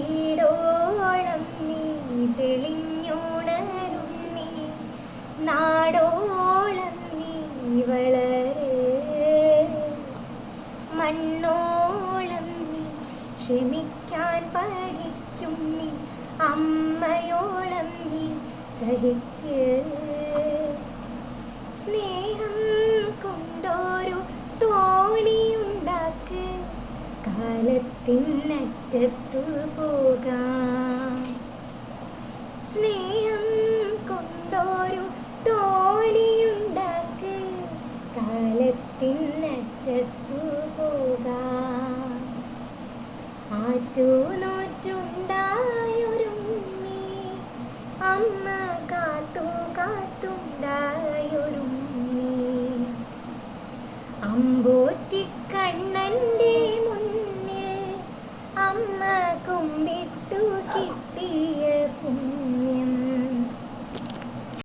വീടോളം നീ തെളിഞ്ഞുണരുന്നീ, നാടോളം നീ വളര്, മണ്ണോളം നീ ക്ഷമിക്കാൻ പഠിക്കും നീ, അമ്മയോളം നീ സഹിക്ക്. സ്നേഹം കൊണ്ടൊരു തോണിയുണ്ടാക്ക്, കാലത്തിനറ്റത്തു പോകാം. സ്നേഹം കൊണ്ടൊരു തോണിയുണ്ടാക്ക്, കാലത്തിനറ്റത്തു പോകാം. ആറ്റുനോറ്റുണ്ടായൊരുണ്ണി, അമ്മ കാത്തു കാത്തുണ്ടായൊരുണ്ണി, അമ്പോറ്റിക്കണ്ണൻ്റെ മുന്നിൽ അമ്മ കുമ്പിട്ടു കിട്ടിയ